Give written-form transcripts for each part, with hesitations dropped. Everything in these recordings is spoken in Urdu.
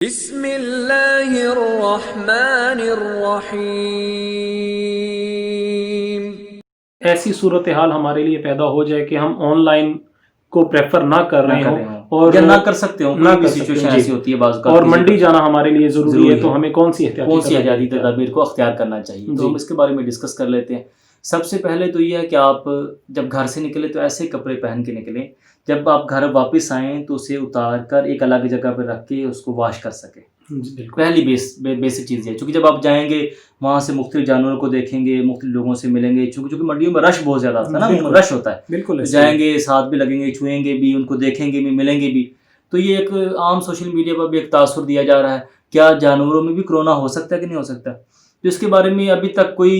بسم اللہ الرحمن الرحیم۔ ایسی صورتحال ہمارے لیے پیدا ہو جائے کہ ہم آن لائن کو پریفر نہ کر رہے ہوں اور نہ کر سکتے ہوں، کوئی بھی سچویشن ایسی ہوتی ہے بعض اوقات، اور منڈی جانا ہمارے لیے ضروری ہے، تو ہمیں کون سی احتیاطی تدابیر کو اختیار کرنا چاہیے، تو ہم اس کے بارے میں ڈسکس کر لیتے ہیں۔ سب سے پہلے تو یہ ہے کہ آپ جب گھر سے نکلیں تو ایسے کپڑے پہن کے نکلیں، جب آپ گھر واپس آئیں تو اسے اتار کر ایک الگ جگہ پہ رکھ کے اس کو واش کر سکیں۔ پہلی بیسک چیز ہے، چونکہ جب آپ جائیں گے وہاں سے مختلف جانوروں کو دیکھیں گے، مختلف لوگوں سے ملیں گے، چونکہ منڈیوں میں رش بہت زیادہ ہوتا ہے نا، رش ہوتا ہے، بالکل جائیں گے ساتھ بھی لگیں گے، چھوئیں گے بھی، ان کو دیکھیں گے بھی، ملیں گے بھی، تو یہ ایک عام سوشل میڈیا پر بھی ایک تاثر دیا جا رہا ہے، کیا جانوروں میں بھی کرونا ہو سکتا ہے کہ نہیں ہو سکتا؟ تو اس کے بارے میں ابھی تک کوئی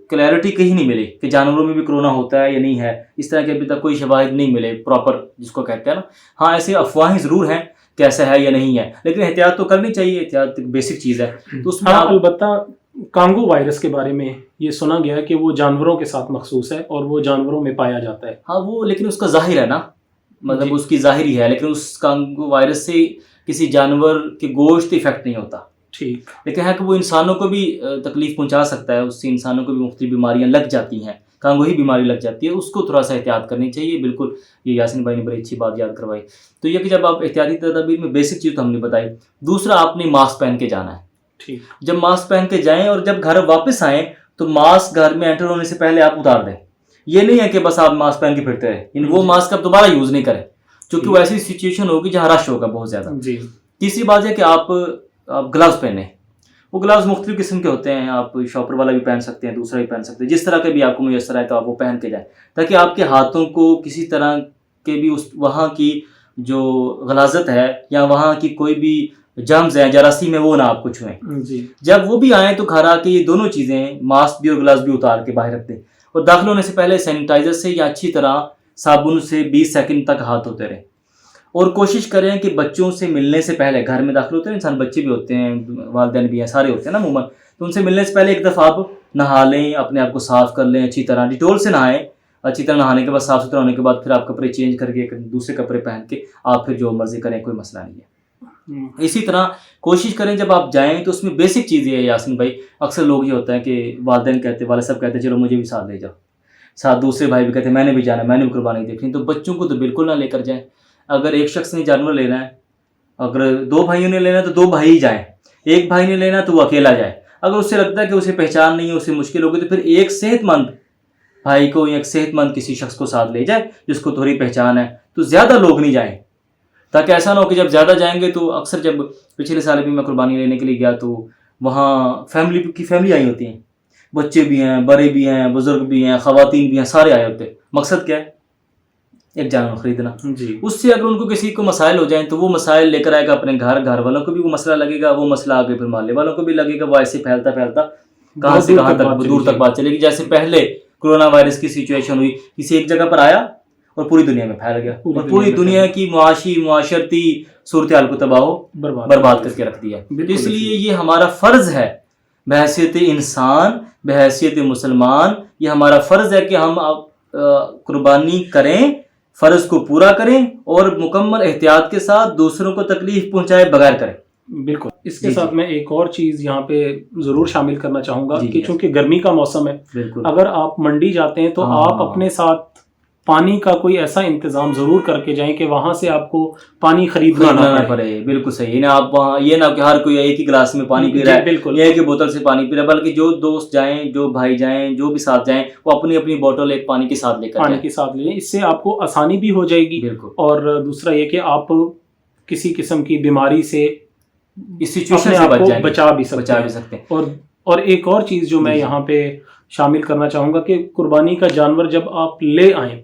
کلیئرٹی کہیں نہیں ملی کہ جانوروں میں بھی کرونا ہوتا ہے یا نہیں ہے، اس طرح کے ابھی تک کوئی شواہد نہیں ملے پراپر، جس کو کہتے ہیں نا۔ ہاں ایسے افواہیں ضرور ہیں کہ ایسا ہے یا نہیں ہے، لیکن احتیاط تو کرنی چاہیے، احتیاط ایک بیسک چیز ہے۔ تو اس میں البتہ کانگو وائرس کے بارے میں یہ سنا گیا ہے کہ وہ جانوروں کے ساتھ مخصوص ہے اور وہ جانوروں میں پایا جاتا ہے۔ ہاں وہ لیکن اس کا ظاہر ہے نا، مطلب اس کی ظاہری ہے، لیکن اس کانگو وائرس سے کسی جانور کے گوشت افیکٹ نہیں ہوتا، ٹھیک، لیکن ہے کہ وہ انسانوں کو بھی تکلیف پہنچا سکتا ہے، اس سے انسانوں کو بھی مختلف بیماریاں لگ جاتی ہیں، کانگو ہی بیماری لگ جاتی ہے، اس کو تھوڑا سا احتیاط کرنی چاہیے۔ بالکل یہ یاسین بھائی نے بڑی اچھی بات یاد کروائی۔ تو یہ کہ جب آپ احتیاطی تدابیر میں بیسک چیز تو ہم نے بتائی، دوسرا آپ نے ماسک پہن کے جانا ہے، ٹھیک، جب ماسک پہن کے جائیں اور جب گھر واپس آئیں تو ماسک گھر میں انٹر ہونے سے پہلے آپ اتار دیں۔ یہ نہیں ہے کہ بس آپ ماسک پہن کے پھرتے رہیں، وہ ماسک آپ دوبارہ یوز نہیں کریں، چونکہ وہ ایسی سچویشن ہوگی جہاں رش ہوگا بہت زیادہ۔ تیسری بات ہے کہ آپ گلوز پہنیں، وہ گلوز مختلف قسم کے ہوتے ہیں، آپ شاپر والا بھی پہن سکتے ہیں، دوسرا بھی پہن سکتے ہیں، جس طرح کے بھی آپ کو میسر آئے تو آپ وہ پہن کے جائیں، تاکہ آپ کے ہاتھوں کو کسی طرح کے بھی وہاں کی جو غلاظت ہے یا وہاں کی کوئی بھی جرمز ہیں، جراثیم ہے، وہ نہ آپ کو چھوئیں۔ جب وہ بھی آئیں تو گھر آ کے یہ دونوں چیزیں، ماسک بھی اور گلوز بھی اتار کے باہر رکھ دیں، اور داخل ہونے سے پہلے سینیٹائزر سے یا اچھی طرح صابن سے 20 سیکنڈ تک ہاتھ دھوتے رہیں، اور کوشش کریں کہ بچوں سے ملنے سے پہلے، گھر میں داخل ہوتے ہیں انسان، بچے بھی ہوتے ہیں، والدین بھی ہیں، سارے ہوتے ہیں نا عموماً، تو ان سے ملنے سے پہلے ایک دفعہ آپ نہا لیں، اپنے آپ کو صاف کر لیں اچھی طرح، ڈیٹول سے نہائیں، اچھی طرح نہانے کے بعد صاف ستھرا ہونے کے بعد پھر آپ کپڑے چینج کر کے دوسرے کپڑے پہن کے آپ پھر جو مرضی کریں، کوئی مسئلہ نہیں ہے۔ اسی طرح کوشش کریں جب آپ جائیں تو اس میں بیسک چیز یہ ہے یاسین بھائی، اکثر لوگ یہ ہوتا ہے کہ والدین کہتے ہیں، والد صاحب کہتے ہیں چلو مجھے بھی ساتھ لے جاؤ، ساتھ دوسرے بھائی بھی کہتے ہیں میں نے بھی جانا ہے، میں نے بھی قربانی دیکھنی، تو بچوں کو تو بالکل نہ لے کر جائیں۔ اگر ایک شخص نے جانور لینا ہے، اگر 2 بھائیوں نے لینا ہے تو 2 بھائی ہی جائیں، ایک بھائی نے لینا تو وہ اکیلا جائے۔ اگر اس سے لگتا ہے کہ اسے پہچان نہیں ہے، اسے مشکل ہوگی، تو پھر ایک صحت مند بھائی کو یا ایک صحت مند کسی شخص کو ساتھ لے جائے جس کو تھوڑی پہچان ہے، تو زیادہ لوگ نہیں جائیں، تاکہ ایسا نہ ہو کہ جب زیادہ جائیں گے تو اکثر جب پچھلے سال بھی میں قربانی لینے کے لیے گیا تو وہاں فیملی آئی ہوتی ہیں، بچے بھی ہیں، بڑے بھی ہیں، بزرگ بھی ہیں، خواتین بھی ہیں، سارے آئے ہوتے ہیں۔ مقصد کیا ہے؟ ایک جانور خریدنا۔ اس سے اگر ان کو کسی کو مسائل ہو جائیں تو وہ مسائل لے کر آئے گا اپنے گھر والوں کو بھی وہ مسئلہ لگے گا، وہ مسئلہ آگے پھر محلے والوں کو بھی لگے گا، وہ ایسے پھیلتا کہاں سے کہاں تک دور تک بات چلے گی۔ جیسے پہلے کرونا وائرس کی سچویشن ہوئی، کسی ایک جگہ پر آیا اور پوری دنیا میں پھیل گیا، اور پوری دنیا کی معاشرتی صورتحال کو تباہ و برباد کر کے رکھ دیا۔ اس لیے یہ ہمارا فرض ہے بحیثیت انسان، بحیثیت مسلمان، یہ ہمارا فرض ہے کہ ہم قربانی کریں، فرض کو پورا کریں اور مکمل احتیاط کے ساتھ دوسروں کو تکلیف پہنچائے بغیر کریں۔ بالکل۔ اس کے ساتھ میں ایک اور چیز یہاں پہ ضرور شامل کرنا چاہوں گا کہ چونکہ گرمی کا موسم ہے، اگر آپ منڈی جاتے ہیں تو آپ اپنے ساتھ پانی کا کوئی ایسا انتظام ضرور کر کے جائیں کہ وہاں سے آپ کو پانی خریدنا نہ پڑے۔ بالکل صحیح، آپ وہاں یہ نہ کہ ہر کوئی ایک ہی گلاس میں پانی پی رہا ہے، یہ ایک بوتل سے پانی پی رہا ہے، بلکہ جو دوست جائیں، جو بھائی جائیں، جو بھی ساتھ جائیں، وہ اپنی اپنی بوتل ایک پانی کے ساتھ لے کر پانی کے ساتھ لیں، اس سے آپ کو آسانی بھی ہو جائے گی، اور دوسرا یہ کہ آپ کسی قسم کی بیماری سے اس سچویشن سے بچا بھی سکتے ہیں۔ اور ایک اور چیز جو میں یہاں پہ شامل کرنا چاہوں گا کہ قربانی کا جانور جب آپ لے آئیں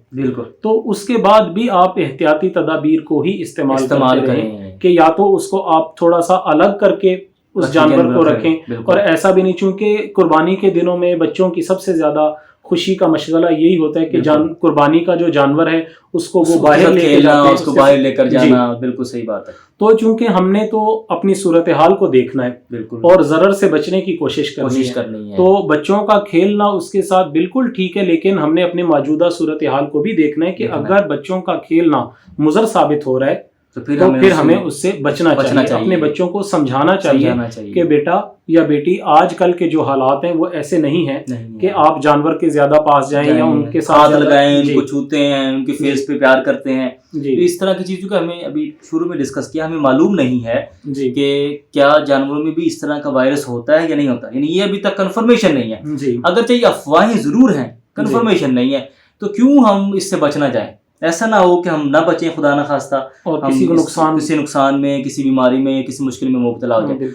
تو اس کے بعد بھی آپ احتیاطی تدابیر کو ہی استعمال کریں کہ یا تو اس کو آپ تھوڑا سا الگ کر کے اس جانور کو رکھیں، اور ایسا بھی نہیں، چونکہ قربانی کے دنوں میں بچوں کی سب سے زیادہ خوشی کا مشغلہ یہی ہوتا ہے کہ قربانی کا جو جانور ہے اس کو وہ باہر لے کر جانا، بالکل صحیح بات ہے۔ تو چونکہ ہم نے تو اپنی صورتحال کو دیکھنا ہے اور ضرر سے بچنے کی کوشش کرنی ہے، تو بچوں کا کھیلنا اس کے ساتھ بالکل ٹھیک ہے، لیکن ہم نے اپنے موجودہ صورتحال کو بھی دیکھنا ہے کہ اگر بچوں کا کھیلنا مضر ثابت ہو رہا ہے تو پھر ہمیں اس سے بچنا چاہیے، اپنے بچوں کو سمجھانا چاہیے کہ بیٹا یا بیٹی آج کل کے جو حالات ہیں وہ ایسے نہیں ہیں کہ آپ جانور کے زیادہ پاس جائیں یا ان کے ساتھ ہاتھ لگائیں، ان کو چھوتے ہیں، ان کے فیس پہ پیار کرتے ہیں. اس طرح کی چیزوں کا ہمیں ابھی شروع میں ڈسکس کیا، ہمیں معلوم نہیں ہے کہ کیا جانوروں میں بھی اس طرح کا وائرس ہوتا ہے یا نہیں ہوتا، یعنی یہ ابھی تک کنفرمیشن نہیں ہے. اگرچہ یہ افواہیں ضرور ہیں، کنفرمیشن نہیں ہے، تو کیوں ہم اس سے بچنا جائیں؟ ایسا نہ ہو کہ ہم نہ بچیں خدا نہ خواستہ، اور کسی کو کسی نقصان میں، کسی بیماری میں، کسی مشکل میں مبتلا ہو جائیں.